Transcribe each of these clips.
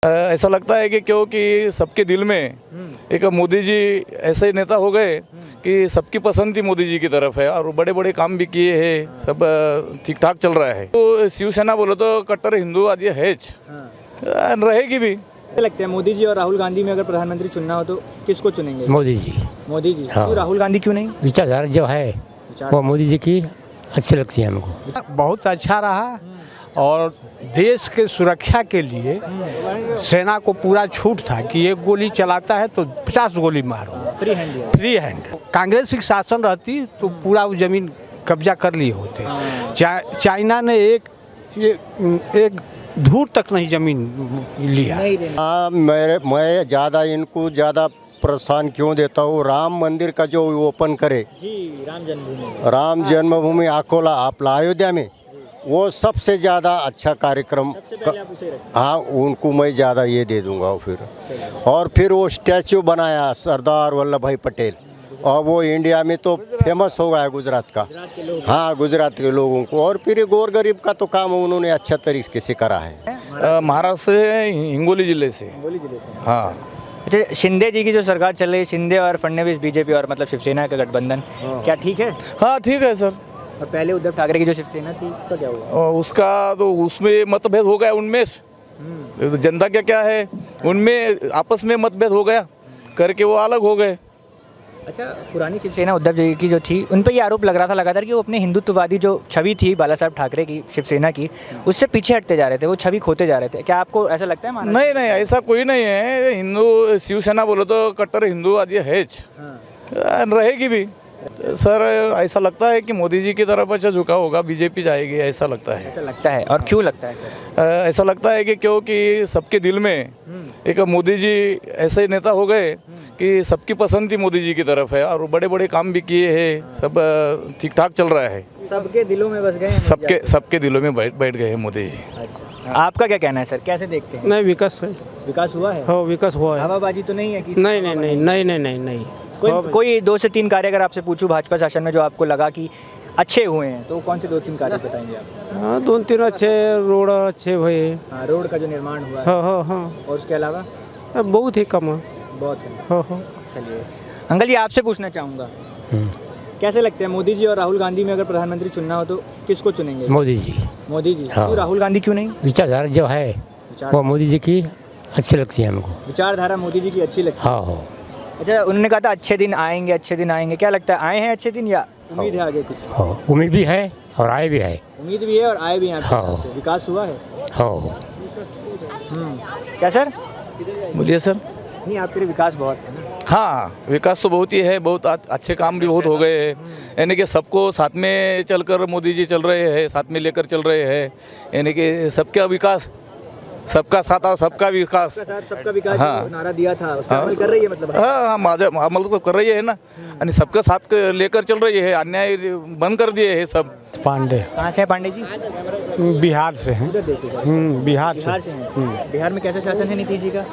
ऐसा लगता है कि क्योंकि सबके दिल में एक मोदी जी ऐसे नेता हो गए कि सबकी पसंद ही मोदी जी की तरफ है और बड़े बड़े काम भी किए हैं, सब ठीक ठाक चल रहा है। तो शिवसेना बोलो तो कट्टर हिंदूवादी है, रहेगी भी। क्या लगता है मोदी जी और राहुल गांधी में अगर प्रधानमंत्री चुनना हो तो किसको चुनेंगे? मोदी जी। मोदी जी। हाँ। तो राहुल गांधी क्यों नहीं? विचारधारा जो है वो मोदी जी की अच्छी लगती है हमको। बहुत अच्छा रहा और देश के सुरक्षा के लिए सेना को पूरा छूट था कि एक गोली चलाता है तो 50 गोली मारो, फ्री हैंड। कांग्रेस की शासन रहती तो पूरा वो जमीन कब्जा कर लिए होते। चाइना ने एक धूर तक नहीं जमीन लिया। मैं ज़्यादा इनको ज़्यादा प्रोत्साहन क्यों देता हूँ, राम मंदिर का जो ओपन करे जी, राम जन्मभूमि अकोला आपला अयोध्या में, वो सबसे ज़्यादा अच्छा कार्यक्रम। हाँ, उनको मैं ज़्यादा ये दे दूंगा फिर वो स्टैचू बनाया सरदार वल्लभ भाई पटेल, और वो इंडिया में तो फेमस हो गया गुजरात का। हाँ, गुजरात के लोगों को। और फिर गोर गरीब का तो काम उन्होंने अच्छा तरीके से करा है। महाराष्ट्र से, हिंगोली जिले से। हाँ। अच्छा, शिंदे जी की जो सरकार चल रही है, शिंदे और फडणवीस बीजेपी और मतलब शिवसेना का गठबंधन, क्या ठीक है? हाँ ठीक है सर। और पहले उद्धव ठाकरे की जो शिवसेना थी उसका क्या हुआ? उसका तो उसमें मतभेद हो गया उनमें। तो जनता क्या है, उनमें आपस में मतभेद हो गया करके वो अलग हो गए। अच्छा, पुरानी शिवसेना उद्धव जी की जो थी उन पर ये आरोप लग रहा था लगातार कि वो अपने हिंदुत्ववादी जो छवि थी बाला साहब ठाकरे की शिवसेना की, उससे पीछे हटते जा रहे थे, वो छवि खोते जा रहे थे। क्या आपको ऐसा लगता है? नहीं, ऐसा कोई नहीं है। हिंदू शिवसेना बोलो तो कट्टर हिंदूवादी है, रहेगी भी। सर ऐसा लगता है कि मोदी जी की तरफ अच्छा झुका होगा, बीजेपी जाएगी, ऐसा लगता है। ऐसा लगता है। और क्यों लगता है सर? ऐसा लगता है कि क्योंकि सबके दिल में एक मोदी जी ऐसे नेता हो गए कि सबकी पसंद ही मोदी जी की तरफ है और बड़े बड़े काम भी किए हैं, सब ठीक ठाक चल रहा है। सबके दिलों में बस गए, सबके दिलों में बैठ गए हैं मोदी जी। अच्छा, आपका क्या कहना है सर, कैसे देखते हैं? नहीं, विकास हुआ है। हाँ, विकास हुआ है। हवाबाजी तो नहीं है? नहीं। कोई 2 से 3 कार्य अगर आपसे पूछूं भाजपा शासन में जो आपको लगा कि अच्छे हुए हैं, तो कौन से 2-3 कार्य बताएंगे आप? हाँ, 2-3 अच्छे रोड अच्छे हुए। हाँ, रोड का जो निर्माण हुआ है। हाँ। और उसके अलावा बहुत ही कम है। बहुत है। हाँ। चलिए अंकल जी, आपसे पूछना चाहूँगा, कैसे लगते हैं मोदी जी और राहुल गांधी में अगर प्रधानमंत्री चुनना हो तो किसको चुनेंगे? मोदी जी। मोदी जी। हाँ। तो राहुल गांधी क्यों नहीं? विचारधारा जो है वो मोदी जी की अच्छी लगती है हमको। विचारधारा मोदी जी की अच्छी लगती है। हाँ। अच्छा, उन्होंने कहा था अच्छे दिन आएंगे, क्या लगता है आए हैं अच्छे दिन या उम्मीद है आगे कुछ? हाँ, उम्मीद भी है और आए भी है। उम्मीद भी है और आए भी हैं। हाँ। विकास हुआ है। हाँ। क्या सर? बोलिए सर। नहीं, आपके लिए विकास बहुत है ना? हाँ, विकास तो बहुत ही है, बहुत अच्छे काम भी बहुत हो गए हैं। यानी कि सबको साथ में चलकर मोदी जी चल रहे हैं, साथ में लेकर चल रहे हैं। यानी कि सबका विकास, सबका साथ और सबका विकास। सबका विकास। हाँ। नारा दिया था, उस पर अमल कर रही है मतलब? हाँ, अमल तो कर रही है ना, यानी सबका साथ लेकर चल रही है। अन्याय बंद कर दिए है सब। पांडे। कहाँ से है पांडे जी? बिहार से हैं। बिहार से हैं। बिहार में कैसा शासन है नीतीश जी का?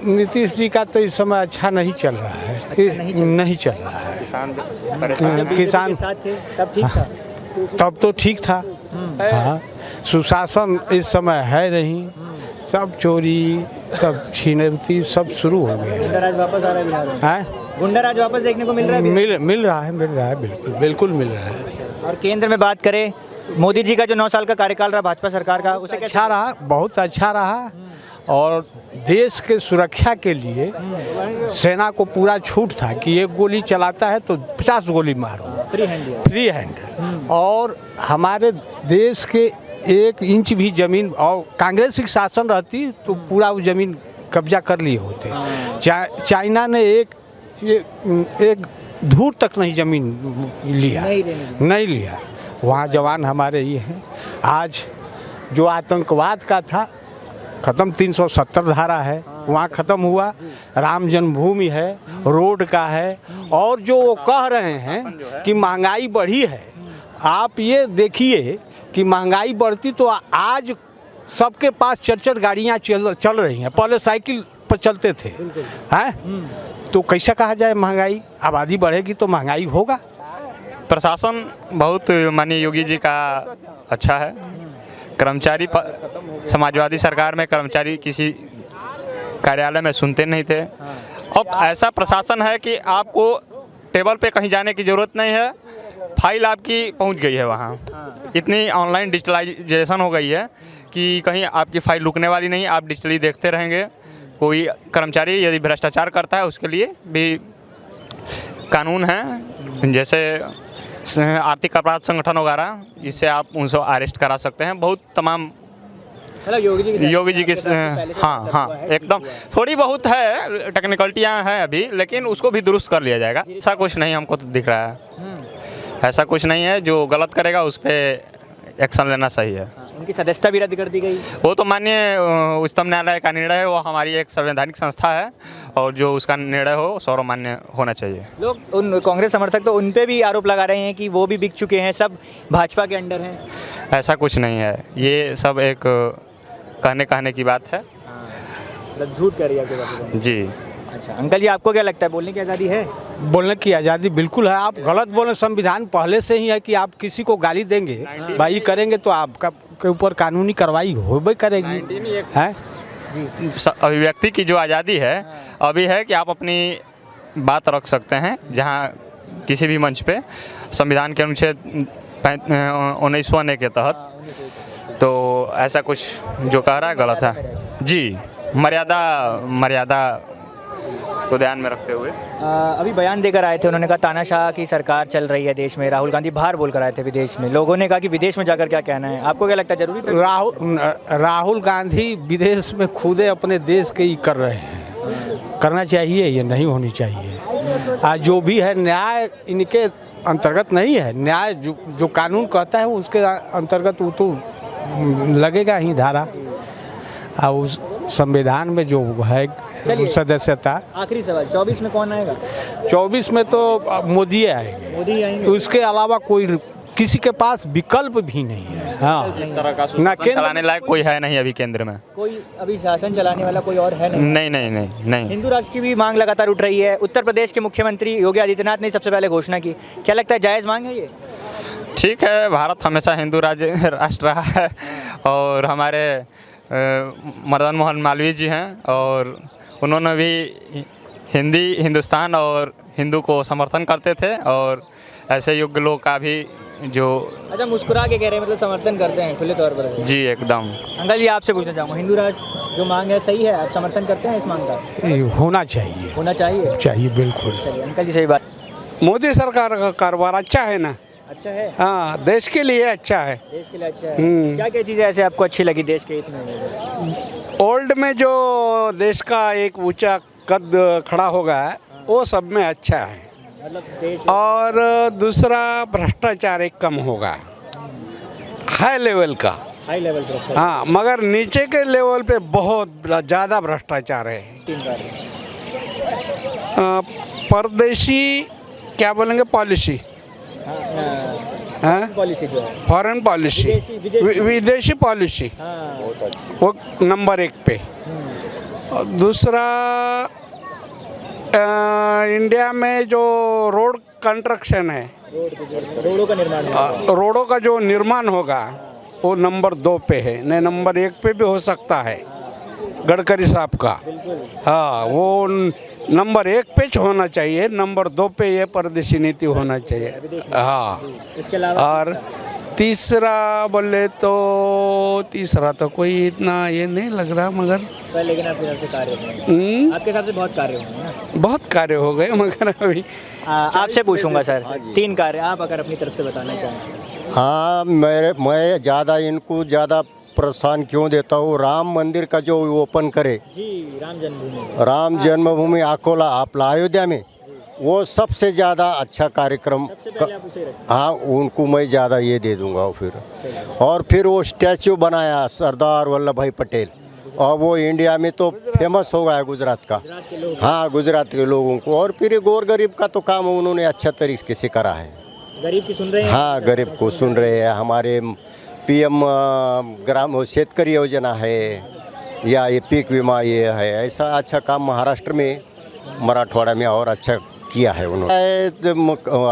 नीतीश जी का तो इस समय अच्छा नहीं चल रहा है। नहीं चल रहा है। किसान साथ थे तब ठीक था। तब तो ठीक था। हाँ, सुशासन इस समय है नहीं, सब चोरी, सब छीनती सब शुरू हो गया है। गुंडाराज वापस आ रहा है बिहार में? हैं? गुंडाराज वापस देखने को मिल रहा है? मिल रहा है, बिल्कुल मिल रहा है। और केंद्र में बात करें, मोदी जी का जो 9 साल का कार्यकाल रहा भाजपा सरकार का, उसे अच्छा रहा, बहुत अच्छा रहा। और देश के सुरक्षा के लिए सेना को पूरा छूट था कि एक गोली चलाता है तो 50 गोली मारो, फ्री हैंड। और हमारे देश के 1 इंच भी जमीन, और कांग्रेस की शासन रहती तो पूरा वो जमीन कब्जा कर लिए होते। चाइना ने एक धूर तक नहीं जमीन नहीं लिया। वहाँ जवान हमारे ये हैं। आज जो आतंकवाद का था ख़त्म, 370 धारा है, वहाँ ख़त्म हुआ। राम जन्मभूमि है, रोड का है। और जो वो कह रहे हैं कि महंगाई बढ़ी है, आप ये देखिए कि महंगाई बढ़ती तो आज सबके पास 4-4 गाड़ियाँ चल रही हैं, पहले साइकिल पर चलते थे। हैं? तो कैसा कहा जाए महंगाई? आबादी बढ़ेगी तो महंगाई होगा। प्रशासन बहुत माननीय योगी जी का अच्छा है। कर्मचारी समाजवादी सरकार में कर्मचारी किसी कार्यालय में सुनते नहीं थे। अब ऐसा प्रशासन है कि आपको टेबल पे कहीं जाने की ज़रूरत नहीं है, फाइल आपकी पहुंच गई है वहाँ। इतनी ऑनलाइन डिजिटलाइजेशन हो गई है कि कहीं आपकी फाइल रुकने वाली नहीं, आप डिजिटली देखते रहेंगे। कोई कर्मचारी यदि भ्रष्टाचार करता है उसके लिए भी कानून है, जैसे आर्थिक अपराध संगठन वगैरह, इससे आप उनसे अरेस्ट करा सकते हैं। बहुत तमाम मतलब योगी जी की हाँ एकदम थोड़ी बहुत है, टेक्निकलिटियाँ हैं अभी, लेकिन उसको भी दुरुस्त कर लिया जाएगा। ऐसा कुछ नहीं हमको तो दिख रहा है, ऐसा कुछ नहीं है। जो गलत करेगा उस पर एक्शन लेना सही है। उनकी सदस्यता भी रद्द कर दी गई। वो तो माननीय उच्चतम न्यायालय का निर्णय है, वो हमारी एक संवैधानिक संस्था है और जो उसका निर्णय हो सर्वमान्य होना चाहिए। लोग उन कांग्रेस समर्थक तो उन पे भी आरोप लगा रहे हैं कि वो भी बिक चुके हैं, सब भाजपा के अंडर हैं। ऐसा कुछ नहीं है, ये सब एक कहने की बात है। मतलब झूठ कह रही है आपकी बात। जी। अच्छा अंकल जी, आपको क्या लगता है बोलने की आज़ादी है? बोलने की आज़ादी बिल्कुल है। आप गलत बोले, संविधान पहले से ही है कि आप किसी को गाली देंगे, भाई करेंगे तो आपका के ऊपर कानूनी कार्रवाई होबे करेगी है। अभिव्यक्ति की जो आज़ादी है अभी है कि आप अपनी बात रख सकते हैं जहाँ किसी भी मंच पे, संविधान के अनुच्छेद 19 के तहत। तो ऐसा कुछ जो कह रहा है गलत है जी। मर्यादा को ध्यान में रखते हुए अभी बयान देकर आए थे, उन्होंने कहा तानाशाह की सरकार चल रही है देश में। राहुल गांधी बाहर बोल कर आए थे विदेश में, लोगों ने कहा कि विदेश में जाकर क्या कहना है। आपको क्या लगता है जरूरी था? राहुल गांधी विदेश में खुदे अपने देश के ही कर रहे हैं, करना चाहिए, ये नहीं होनी चाहिए। आज जो भी है न्याय इनके अंतर्गत नहीं है, न्याय जो कानून कहता है उसके अंतर्गत वो तो लगेगा ही धारा। और उस संविधान में जो है सदस्यता। आखिरी सवाल, 24 में कौन आएगा? 24 में तो मोदी आएंगे, मोदी आएंगे। उसके अलावा कोई किसी के पास विकल्प भी नहीं है। हाँ, इस तरह का शासन चलाने लायक कोई है नहीं अभी केंद्र में। कोई अभी शासन चलाने वाला कोई और है नहीं? नहीं। हिंदू राष्ट्र की भी मांग लगातार उठ रही है। उत्तर प्रदेश के मुख्यमंत्री योगी आदित्यनाथ ने सबसे पहले घोषणा की। क्या लगता है जायज़ मांग है ये? ठीक है, भारत हमेशा हिंदू राष्ट्र रहा है और हमारे मदन मोहन मालवीय जी हैं और उन्होंने भी हिंदुस्तान और हिंदू को समर्थन करते थे और ऐसे योग्य लोग का भी जो। अच्छा, मुस्कुरा के कह रहे हैं, मतलब समर्थन करते हैं खुले तौर पर? जी एकदम। अंकल जी, आपसे पूछना चाहूँगा, हिंदू राष्ट्र जो मांग है सही है, आप समर्थन करते हैं इस मांग का? होना चाहिए बिल्कुल। चलिए अंकल जी, सही बात। मोदी सरकार का कारोबार अच्छा है ना? अच्छा है। हाँ, देश के लिए अच्छा है। देश के लिए अच्छा है। क्या क्या चीज़ें ऐसे आपको अच्छी लगी देश के हित में? ओल्ड में जो देश का एक ऊंचा कद खड़ा होगा वो सब में अच्छा है। मतलब देश और दूसरा भ्रष्टाचार एक कम होगा, हाई लेवल का। हाँ, मगर नीचे के लेवल पे बहुत ज़्यादा भ्रष्टाचार है। परदेशी क्या बोलेंगे, पॉलिसी, पॉलिसी जो है, फॉरेन पॉलिसी, विदेशी पॉलिसी, वो नंबर 1 पे। और दूसरा इंडिया में जो रोड कंस्ट्रक्शन है, रोडों का जो निर्माण होगा वो नंबर 2 पे है, नहीं नंबर 1 पे भी हो सकता है, गडकरी साहब का। हाँ, वो नंबर 1 पे होना चाहिए, नंबर 2 पे ये परदेशी नीति होना चाहिए। हाँ, इसके अलावा और तीसरा बोले तो तीसरा तो कोई इतना ये नहीं लग रहा, मगर लेकिन आपके हिसाब से कार्य आपके हिसाब से बहुत कार्य होंगे ना? बहुत कार्य हो गए, मगर अभी आपसे पूछूंगा सर, 3 कार्य आप अगर अपनी तरफ से बताना चाहें। हाँ, मैं ज़्यादा इनको ज़्यादा प्रोत्साहन क्यों देता हूँ, राम मंदिर का जो ओपन करे जी, राम जन्मभूमि अकोला अयोध्या में, वो सबसे ज़्यादा अच्छा कार्यक्रम। हाँ, उनको मैं ज़्यादा ये दे दूंगा फिर। और फिर वो स्टैचू बनाया सरदार वल्लभ भाई पटेल, और वो इंडिया में तो फेमस हो गया गुजरात का। हाँ, गुजरात के लोगों को। और फिर गोर गरीब का तो काम उन्होंने अच्छा तरीके से करा है। गरीब की सुन रहे हैं? हाँ, गरीब को सुन रहे हैं। हमारे PM ग्राम शेतकरी योजना है, या ये पीक बीमा ये है, ऐसा अच्छा काम महाराष्ट्र में, मराठवाड़ा में और अच्छा किया है उन्होंने।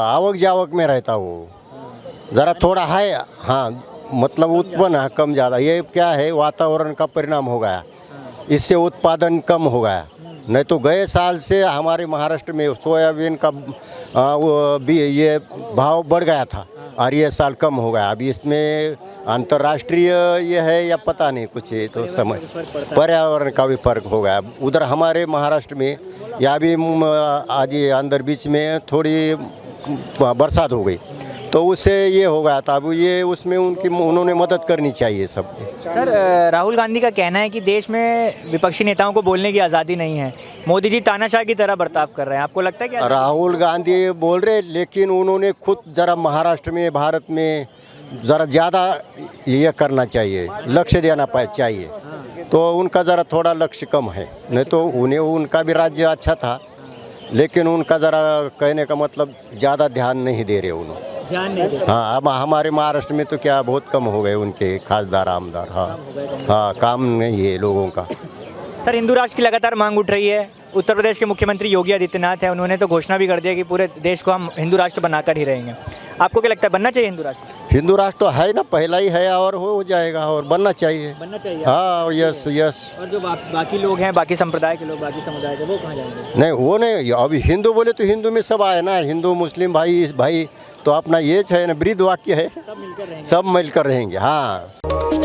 आवक जावक में रहता वो ज़रा थोड़ा है। हाँ, मतलब उत्पन्न है कम ज़्यादा, ये क्या है वातावरण का परिणाम हो गया। इससे उत्पादन कम हो गया। नहीं तो गए साल से हमारे महाराष्ट्र में सोयाबीन का वो भी ये भाव बढ़ गया था और ये साल कम हो गया। अभी इसमें अंतर्राष्ट्रीय ये है या पता नहीं कुछ, ये तो समझ पर्यावरण का भी फर्क हो गया। उधर हमारे महाराष्ट्र में या भी आज अंदर बीच में थोड़ी बरसात हो गई तो उससे ये हो गया था। अब ये उसमें उन्होंने मदद करनी चाहिए सब। सर राहुल गांधी का कहना है कि देश में विपक्षी नेताओं को बोलने की आज़ादी नहीं है, मोदी जी तानाशाह की तरह बर्ताव कर रहे हैं, आपको लगता है कि राहुल गांधी बोल रहे, लेकिन उन्होंने खुद ज़रा महाराष्ट्र में भारत में ज़रा ज़्यादा ये करना चाहिए, लक्ष्य देना चाहिए। तो उनका ज़रा थोड़ा लक्ष्य कम है। नहीं तो उनका भी राज्य अच्छा था, लेकिन उनका ज़रा कहने का मतलब ज़्यादा ध्यान नहीं दे रहे उन्होंने। ध्यान नहीं दे। हाँ, अब हमारे महाराष्ट्र में तो क्या बहुत कम हो गए उनके खासदार आमदार। हाँ, काम नहीं है लोगों का। सर हिंदू राष्ट्र की लगातार मांग उठ रही है। उत्तर प्रदेश के मुख्यमंत्री योगी आदित्यनाथ हैं, उन्होंने तो घोषणा भी कर दिया कि पूरे देश को हम हिंदू राष्ट्र बनाकर ही रहेंगे। आपको क्या लगता है, बनना चाहिए हिंदू राष्ट्र? हिंदू राष्ट्र तो है ना, पहला ही है और हो जाएगा और बनना चाहिए। बनना चाहिए। हाँ, यस यस। और जो बाकी लोग हैं, बाकी संप्रदाय के लोग, बाकी समुदाय के, वो कहाँ जाएंगे? नहीं, वो नहीं। अभी हिंदू बोले तो हिंदू में सब आए ना, हिंदू मुस्लिम भाई तो अपना ये है ना, ब्रीद वाक्य है, सब मिलकर रहेंगे। हाँ।